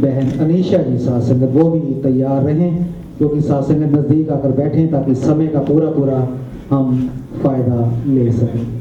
बहन अनीशा जी साथ संगत वो भी तैयार रहें, क्योंकि साथ संगत नज़दीक आकर बैठें ताकि समय का पूरा पूरा हम फायदा ले सकें।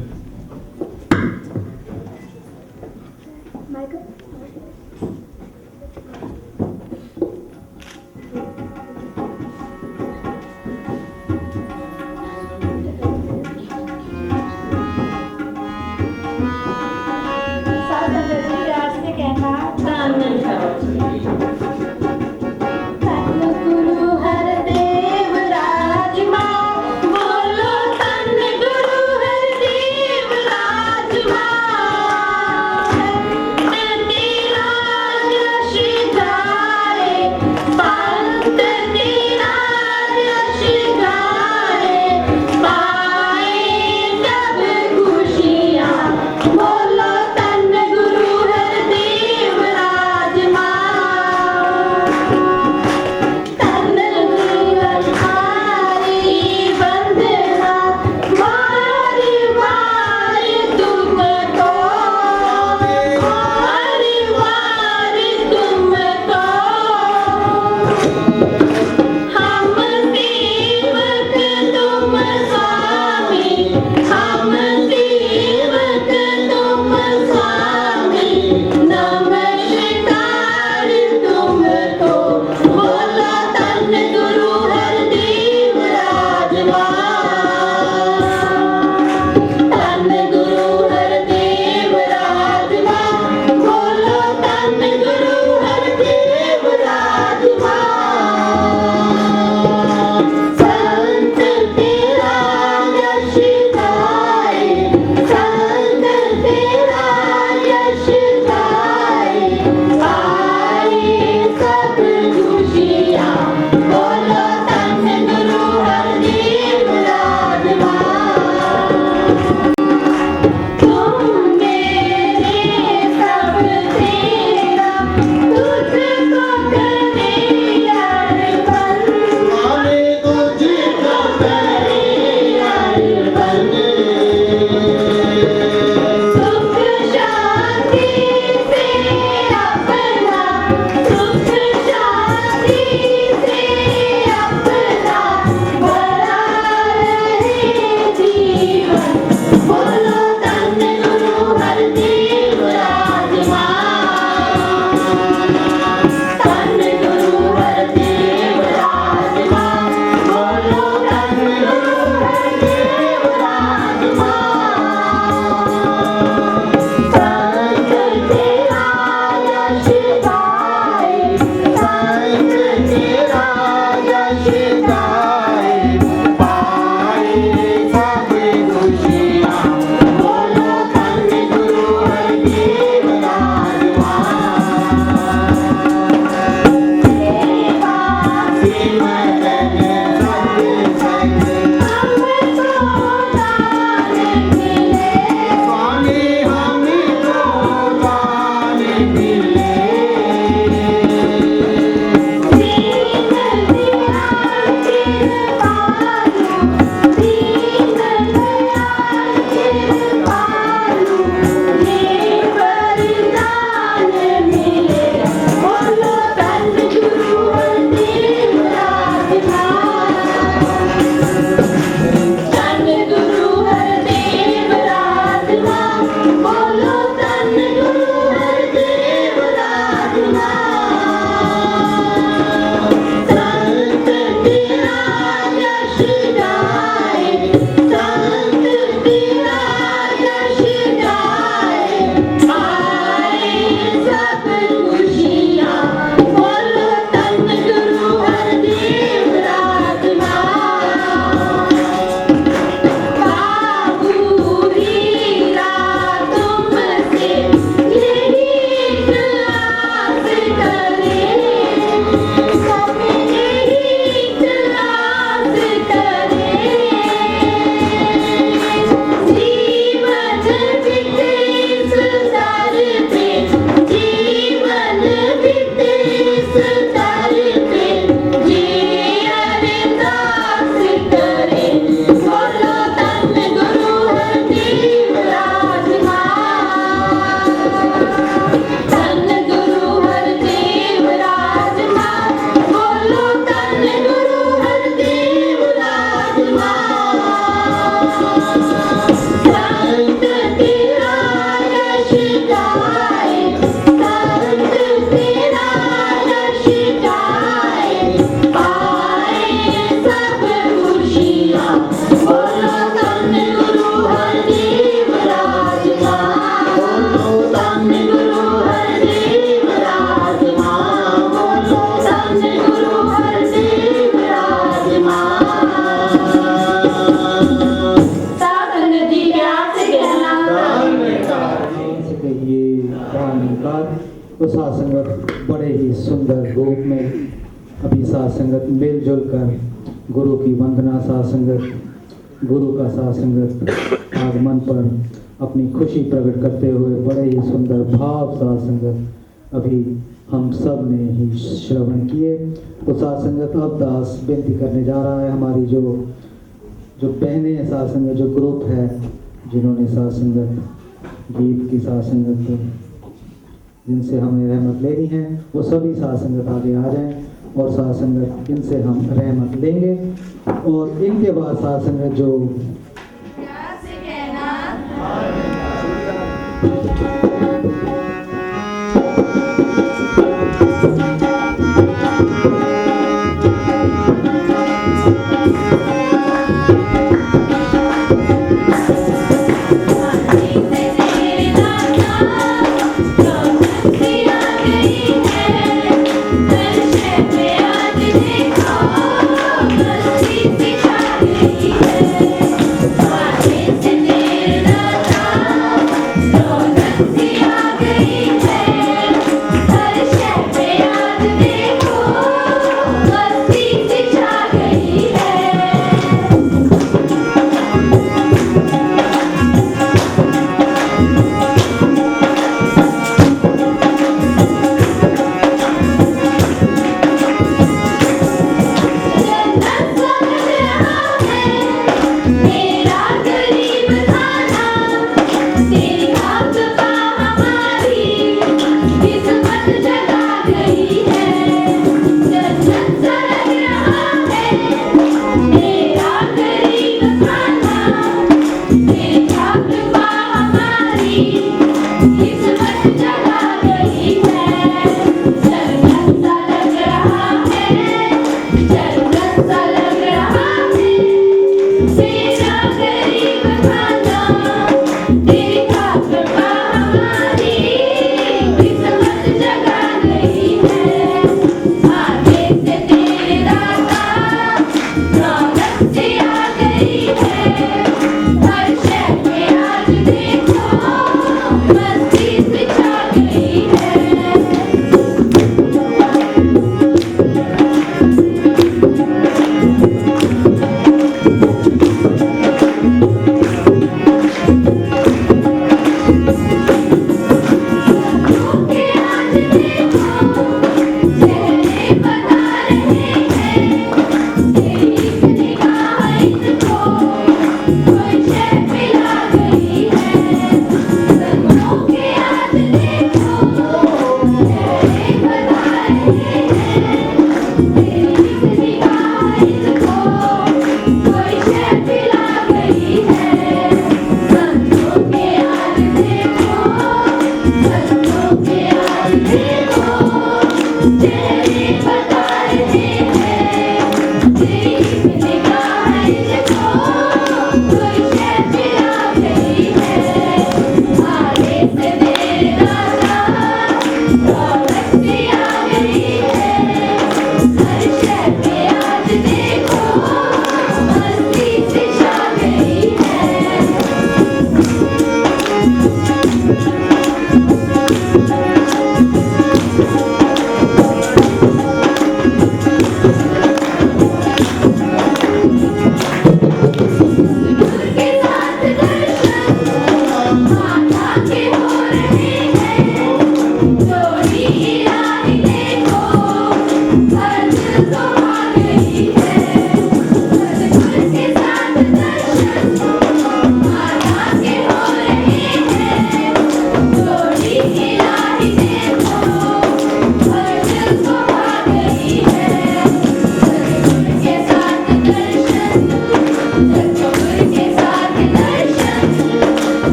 साथ संगत बड़े ही सुंदर रूप में अभी साथ संगत मिलजुल कर गुरु की वंदना साथ संगत गुरु का साथ संगत आगमन पर अपनी खुशी प्रकट करते हुए बड़े ही सुंदर भाव साथ संगत अभी हम सब ने ही श्रवण किए। तो साथ संगत अब दास बेनती करने जा रहा है हमारी जो बहनें साथ संगत जो ग्रुप है जिन्होंने साथ संगत गीत की साथ संगत जिनसे हमें रहमत लेनी है वो सभी साथ संगत आगे आ जाएं और साथ संगत इनसे हम रहमत लेंगे और इनके बाद साथ संगत जो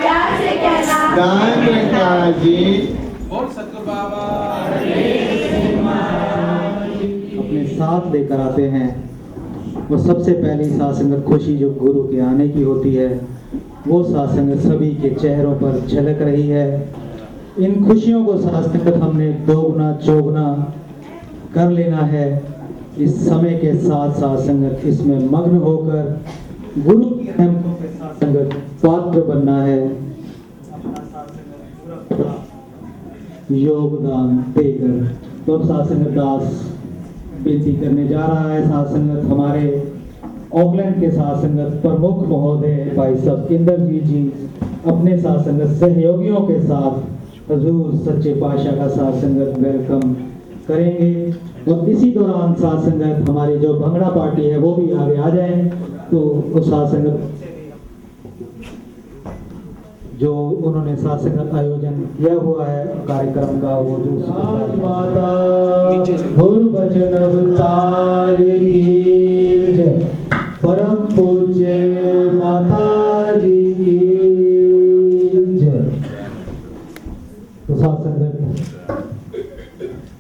प्यार से कहना गान रखा जी। बोल सतगुरु बाबा अपने साथ लेकर आते हैं। और सबसे पहली साथ संगत खुशी जो गुरु के आने की होती है, वो साथ संगत सभी के चेहरों पर झलक रही है। इन खुशियों को साथ संगत हमने दोगुना चौगुना कर लेना है। इस समय के साथ साथ संगत इसमें मग्न होकर गुरु की रहमतों के साथ संगत पात्र बनना है। अपना साथ संगत पूरा योगदान देकर तो अब साथ संगत दास बेनती करने जा रहा है। साथ संगत हमारे ऑकलैंड के साथ संगत प्रमुख महोदय भाई साहब इंद्रजीत जी अपने साथ संगत सहयोगियों के साथ हजूर सच्चे पातशाह का साथ संगत वेलकम करेंगे। और इसी दौरान साथ संगत हमारी जो भंगड़ा पार्टी है वो भी आगे आ जाए। तो उस साथ संगत जो उन्होंने साथ संगत आयोजन किया हुआ है कार्यक्रम का, वो जो माता गुरबचन अवतार की जय, परम पूज्य माता जी की जय। तो साथ संगत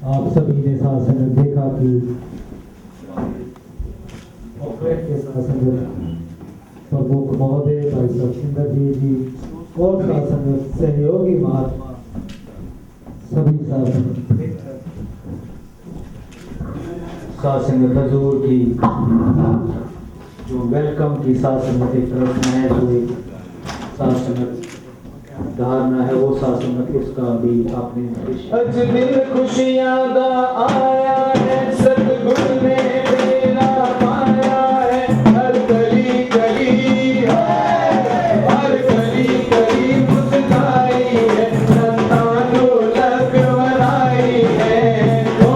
आप सभी ने साथ संगत देखा कि ऑपरेट के साथ संगत प्रमुख महोदय भाई साहब इंद्रजीत जी और साथ संगत सहयोगी महात्मा सभी साथ संगत हजूर की जो वेलकम की साथ संगत एक तरफ है, जो एक साथ संगत धारणा है वो साथ संगत उसका भी आपने अजमेर खुशियां दा आया है, सतगुरु ने मेरा पाया है। हर गली गली हर गली गली मुस्काई है, नन्ना ढोलक बजाई है। ओ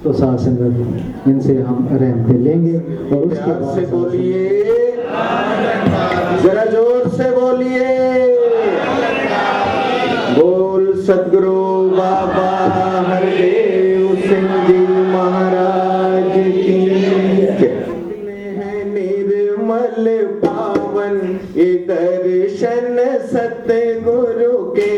तो साथ संगत इनसे हम रहमतें लेंगे और उसके प्यार बाद से बोलिए, जरा जोर से बोलिए, बोल सदगुरु बाबा हरदेव सिंह जी महाराज की जय। है निर्मल पावन ये दर्शन सतगुरु के,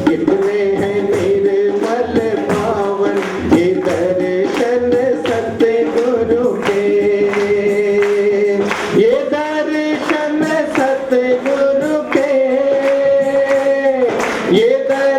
कितने हैं निर्मल पावन ये दर्शन सतगुरु के, ये दर्शन सतगुरु के, ये दर्शन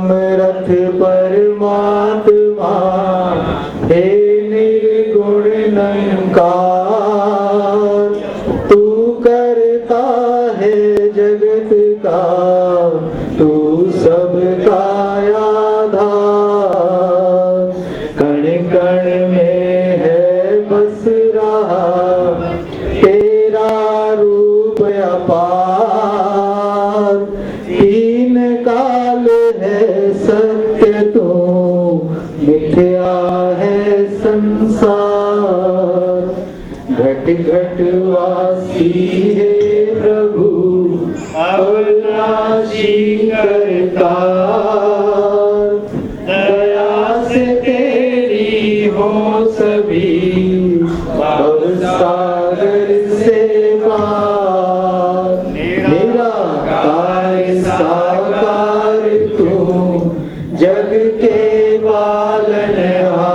समरथ परमात्मा हे निर्गुण निरंकार, तू करता है जगत का, तू सबका आधार। कण कण में है बस रहा तेरा रूप अपार। तीन काल है सत्य तू, मिथ्या है संसार। घट घट वासी है प्रभु, अविनाशी करतार। दया से तेरी हो सभी भवसागर से पार। निराकार साकार तू, जग के पालनहार।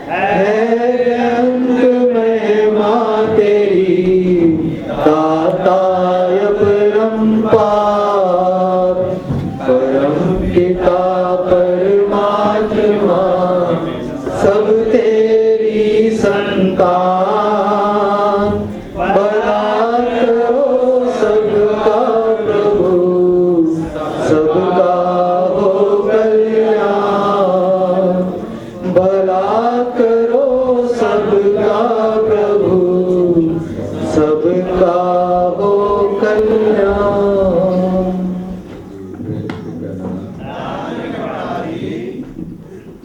है रंग महिमा तेरी, दाता अपरंपार। परम पिता परमात्मा, सब तेरी संतान। भला करो सबका प्रभु, सबका हो कल्याण। भला करो सबका प्रभु, सबका हो कल्याण।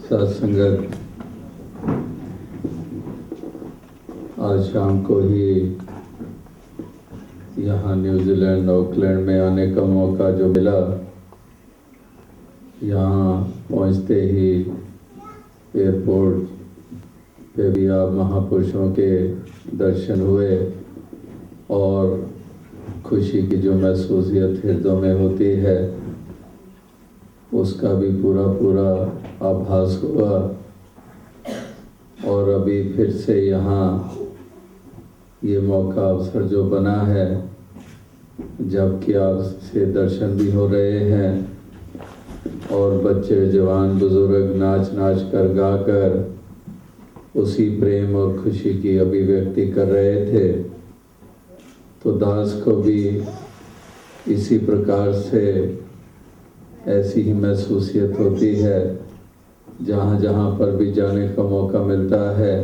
सत्संगत आज शाम को ही यहाँ न्यूजीलैंड ऑकलैंड में आने का मौका जो मिला, यहाँ पहुँचते ही एयरपोर्ट पे भी आप महापुरुषों के दर्शन हुए और खुशी की जो महसूसियत हृदय में होती है उसका भी पूरा पूरा आभास हुआ। और अभी फिर से यहाँ ये मौका अवसर जो बना है, जबकि आपसे दर्शन भी हो रहे हैं और बच्चे जवान बुजुर्ग नाच नाच कर गाकर उसी प्रेम और खुशी की अभिव्यक्ति कर रहे थे, तो दास को भी इसी प्रकार से ऐसी ही महसूसियत होती है। जहाँ जहाँ पर भी जाने का मौका मिलता है,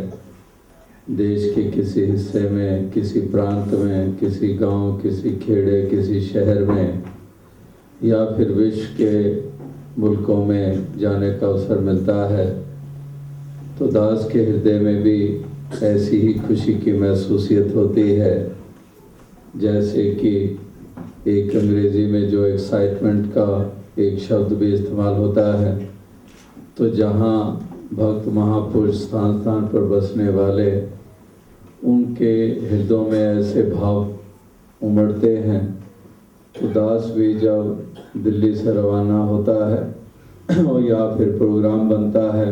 देश के किसी हिस्से में, किसी प्रांत में, किसी गांव, किसी खेड़े, किसी शहर में या फिर विश्व के मुल्कों में जाने का अवसर मिलता है, तो दास के हृदय में भी ऐसी ही खुशी की महसूसियत होती है। जैसे कि एक अंग्रेजी में जो एक्साइटमेंट का एक शब्द भी इस्तेमाल होता है, तो जहाँ भक्त महापुरुष स्थान स्थान पर बसने वाले, उनके हृदयों में ऐसे भाव उमड़ते हैं। तो दास भी जब दिल्ली से रवाना होता है और या फिर प्रोग्राम बनता है,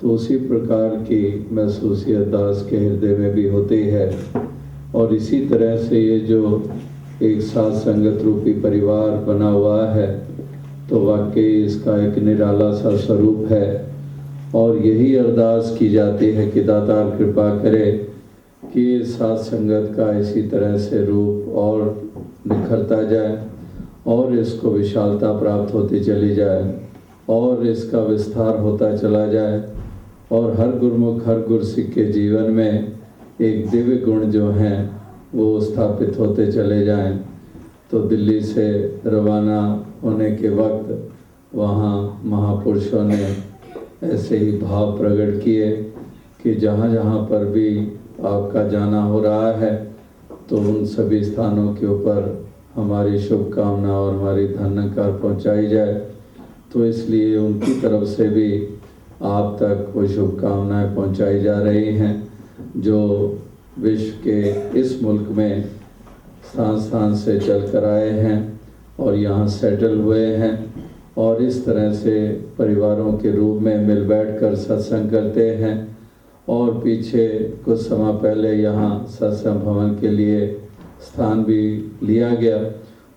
तो उसी प्रकार की महसूसियत दास के हृदय में भी होती है। और इसी तरह से ये जो एक साथ संगत रूपी परिवार बना हुआ है, तो वाकई इसका एक निराला सा स्वरूप है। और यही अरदास की जाती है कि दातार कृपा करे कि साथ संगत का इसी तरह से रूप और निखरता जाए और इसको विशालता प्राप्त होती चली जाए और इसका विस्तार होता चला जाए और हर गुरमुख हर गुरसिख के जीवन में एक दिव्य गुण जो हैं वो स्थापित होते चले जाएं। तो दिल्ली से रवाना होने के वक्त वहाँ महापुरुषों ने ऐसे ही भाव प्रकट किए कि जहाँ जहाँ पर भी आपका जाना हो रहा है, तो उन सभी स्थानों के ऊपर हमारी शुभकामना और हमारी धन्यकार पहुँचाई जाए। तो इसलिए उनकी तरफ से भी आप तक वो शुभकामनाएं पहुँचाई जा रही हैं, जो विश्व के इस मुल्क में स्थान स्थान से चल कर आए हैं और यहाँ सेटल हुए हैं और इस तरह से परिवारों के रूप में मिल बैठकर सत्संग करते हैं। और पीछे कुछ समय पहले यहाँ सत्संग भवन के लिए स्थान भी लिया गया,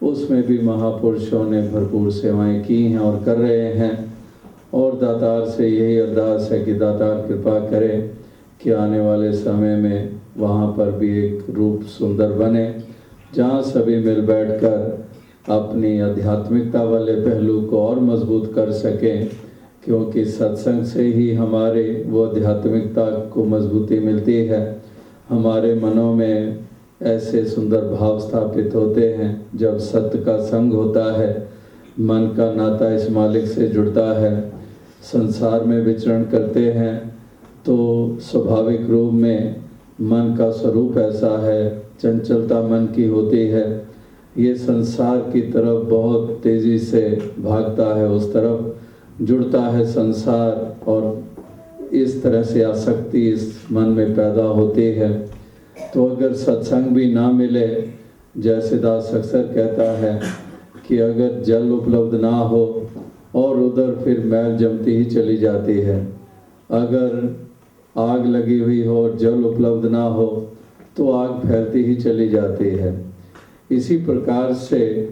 उसमें भी महापुरुषों ने भरपूर सेवाएं की हैं और कर रहे हैं। और दातार से यही अरदास है कि दातार कृपा करे कि आने वाले समय में वहाँ पर भी एक रूप सुंदर बने, जहाँ सभी मिल बैठकर अपनी आध्यात्मिकता वाले पहलू को और मजबूत कर सकें, क्योंकि सत्संग से ही हमारे वो आध्यात्मिकता को मजबूती मिलती है। हमारे मनों में ऐसे सुंदर भाव स्थापित होते हैं। जब सत्य का संग होता है, मन का नाता इस मालिक से जुड़ता है, संसार में विचरण करते हैं, तो स्वाभाविक रूप में मन का स्वरूप ऐसा है, चंचलता मन की होती है। ये संसार की तरफ बहुत तेज़ी से भागता है, उस तरफ जुड़ता है संसार, और इस तरह से आसक्ति इस मन में पैदा होती है। तो अगर सत्संग भी ना मिले, जैसे दास अक्सर कहता है कि अगर जल उपलब्ध ना हो और उधर फिर मैल जमती ही चली जाती है। अगर आग लगी हुई हो और जल उपलब्ध ना हो तो आग फैलती ही चली जाती है। इसी प्रकार से